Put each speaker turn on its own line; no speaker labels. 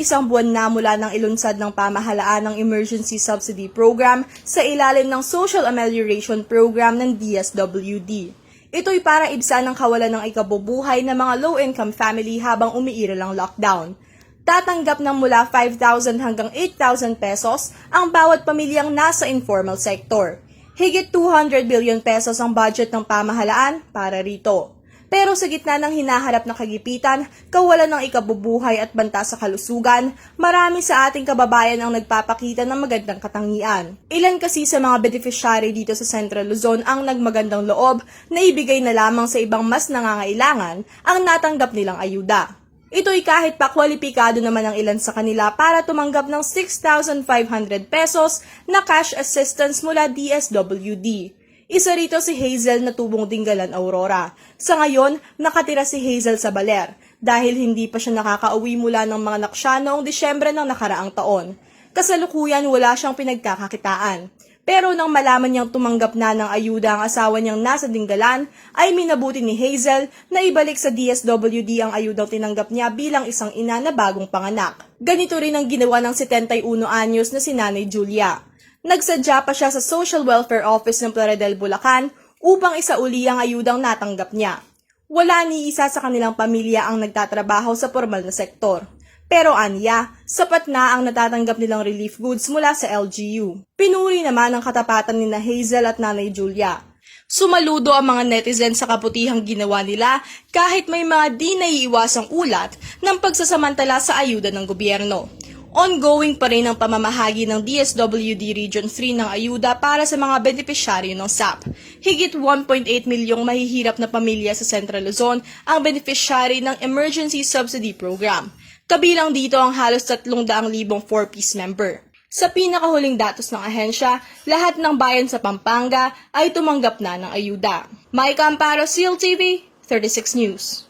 isang buwan na mula ng ilunsad ng pamahalaan ng Emergency Subsidy Program sa ilalim ng Social Amelioration Program ng DSWD. Ito'y para ibsan ang kawalan ng ikabubuhay ng mga low-income family habang umiiral ang lockdown. Tatanggap ng mula 5,000 hanggang 8,000 pesos ang bawat pamilyang nasa informal sector. Higit 200 billion pesos ang budget ng pamahalaan para rito. Pero sa gitna ng hinaharap na kagipitan, kawalan ng ikabubuhay at banta sa kalusugan, marami sa ating kababayan ang nagpapakita ng magandang katangian. Ilan kasi sa mga beneficiary dito sa Central Luzon ang nagmagandang loob na ibigay na lamang sa ibang mas nangangailangan ang natanggap nilang ayuda. Ito'y kahit pa kwalipikado naman ang ilan sa kanila para tumanggap ng 6,500 pesos na cash assistance mula DSWD. Isa rito si Hazel na tubong Dinggalan Aurora. Sa ngayon, nakatira si Hazel sa Baler dahil hindi pa siya nakakauwi mula ng mga naksya noong Disyembre ng nakaraang taon. Kasalukuyan wala siyang pinagkakakitaan. Pero nang malaman niyang tumanggap na ng ayuda ang asawa niyang nasa Dinggalan, ay minabuti ni Hazel na ibalik sa DSWD ang ayudang tinanggap niya bilang isang ina na bagong panganak. Ganito rin ang ginawa ng 71 anyos na si Nanay Julia. Nagsadya pa siya sa Social Welfare Office ng Plaridel, Bulacan upang isauli ang ayudang natanggap niya. Wala ni isa sa kanilang pamilya ang nagtatrabaho sa formal na sektor. Pero aniya, sapat na ang natatanggap nilang relief goods mula sa LGU. Pinuri naman ang katapatan ni Hazel at Nanay Julia. Sumaludo ang mga netizen sa kaputihang ginawa nila kahit may mga di naiiwasang ulat ng pagsasamantala sa ayuda ng gobyerno. Ongoing pa rin ang pamamahagi ng DSWD Region 3 ng ayuda para sa mga benepisyaryo ng SAP. Higit 1.8 milyong mahihirap na pamilya sa Central Luzon ang beneficiary ng Emergency Subsidy Program. Kabilang dito ang halos 300,000 4-piece member. Sa pinakahuling datos ng ahensya, lahat ng bayan sa Pampanga ay tumanggap na ng ayuda. Mike Amparo, CLTV, 36 News.